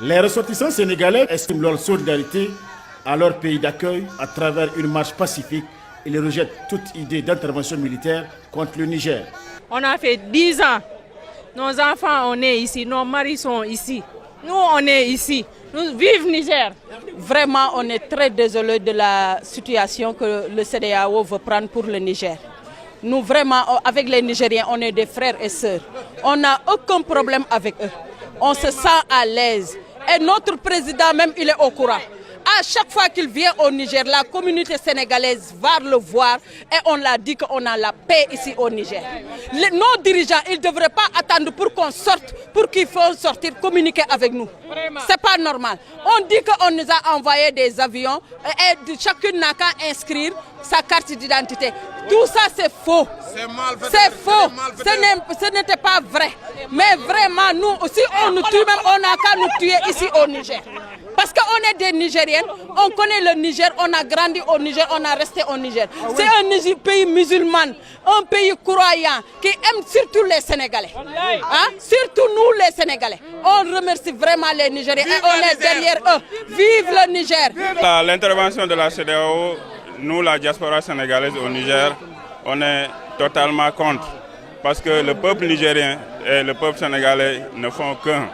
Les ressortissants sénégalais expriment leur solidarité à leur pays d'accueil à travers une marche pacifique. Ils rejettent toute idée d'intervention militaire contre le Niger. On a fait 10 ans. Nos enfants, on est ici. Nos maris sont ici. Nous, on est ici. Nous vivons Niger. Vraiment, on est très désolé de la situation que le CEDEAO veut prendre pour le Niger. Nous, vraiment, avec les Nigériens, on est des frères et sœurs. On n'a aucun problème avec eux. On se sent à l'aise. Et notre président même, il est au courant. À chaque fois qu'il vient au Niger, la communauté sénégalaise va le voir et on l'a dit qu'on a la paix ici au Niger. Nos dirigeants, ils ne devraient pas attendre pour qu'on sorte, pour qu'ils fassent sortir, communiquer avec nous. C'est pas normal. On dit qu'on nous a envoyé des avions et chacune n'a qu'à inscrire sa carte d'identité. Tout ça c'est faux. C'est faux. Ce n'était pas vrai. Mais vraiment, nous aussi, on nous tue, même on n'a qu'à nous tuer ici au Niger. Parce qu'on est des Nigériennes, on connaît le Niger, on a grandi au Niger, on a resté au Niger. C'est un pays musulman, un pays croyant qui aime surtout les Sénégalais. Hein? Surtout nous les Sénégalais. On remercie vraiment les Nigériens et on est derrière eux. Vive le Niger! L'intervention de la CEDEAO, nous la diaspora sénégalaise au Niger, on est totalement contre. Parce que le peuple nigérien et le peuple sénégalais ne font qu'un.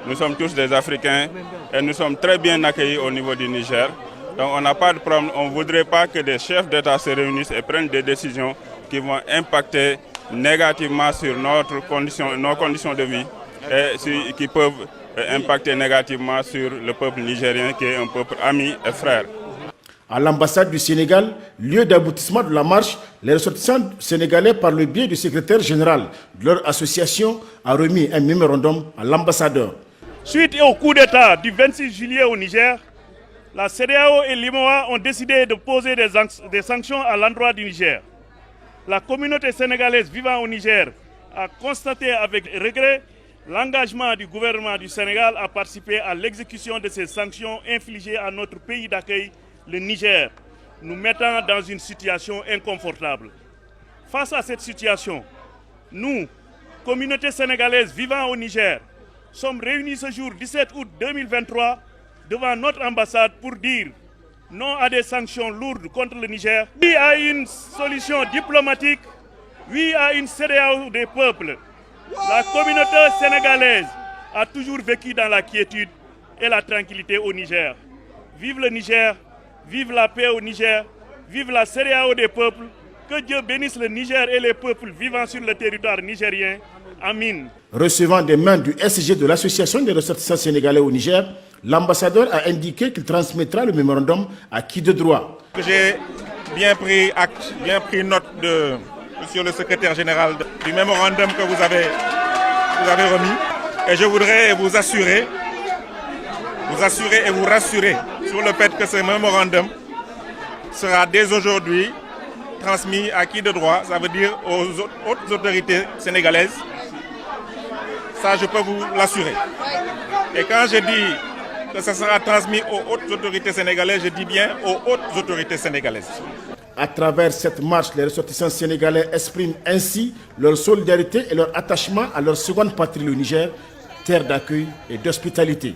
Nous sommes tous des Africains et nous sommes très bien accueillis au niveau du Niger. Donc on n'a pas de problème. On ne voudrait pas que des chefs d'État se réunissent et prennent des décisions qui vont impacter négativement sur nos conditions de vie et qui peuvent impacter négativement sur le peuple nigérien qui est un peuple ami et frère. À l'ambassade du Sénégal, lieu d'aboutissement de la marche, les ressortissants sénégalais, par le biais du secrétaire général de leur association, a remis un mémorandum à l'ambassadeur. Suite au coup d'État du 26 juillet au Niger, la CEDEAO et l'IMOA ont décidé de poser des sanctions à l'endroit du Niger. La communauté sénégalaise vivant au Niger a constaté avec regret l'engagement du gouvernement du Sénégal à participer à l'exécution de ces sanctions infligées à notre pays d'accueil, le Niger, nous mettant dans une situation inconfortable. Face à cette situation, nous, communauté sénégalaise vivant au Niger, sommes réunis ce jour 17 août 2023 devant notre ambassade pour dire non à des sanctions lourdes contre le Niger, oui à une solution diplomatique, oui à une CEDEAO des peuples. La communauté sénégalaise a toujours vécu dans la quiétude et la tranquillité au Niger. Vive le Niger! Vive la paix au Niger, vive la CEDEAO des peuples, que Dieu bénisse le Niger et les peuples vivant sur le territoire nigérien. Amin. Recevant des mains du SG de l'Association des ressortissants sénégalais au Niger, l'ambassadeur a indiqué qu'il transmettra le mémorandum à qui de droit. J'ai bien pris acte, bien pris note de monsieur le secrétaire général du mémorandum que vous avez remis. Et je voudrais vous assurer et vous rassurer sur le fait que ce mémorandum sera dès aujourd'hui transmis à qui de droit, ça veut dire aux hautes autorités sénégalaises. Ça, je peux vous l'assurer. Et quand je dis que ça sera transmis aux hautes autorités sénégalaises, je dis bien aux hautes autorités sénégalaises. À travers cette marche, les ressortissants sénégalais expriment ainsi leur solidarité et leur attachement à leur seconde patrie, le Niger, terre d'accueil et d'hospitalité.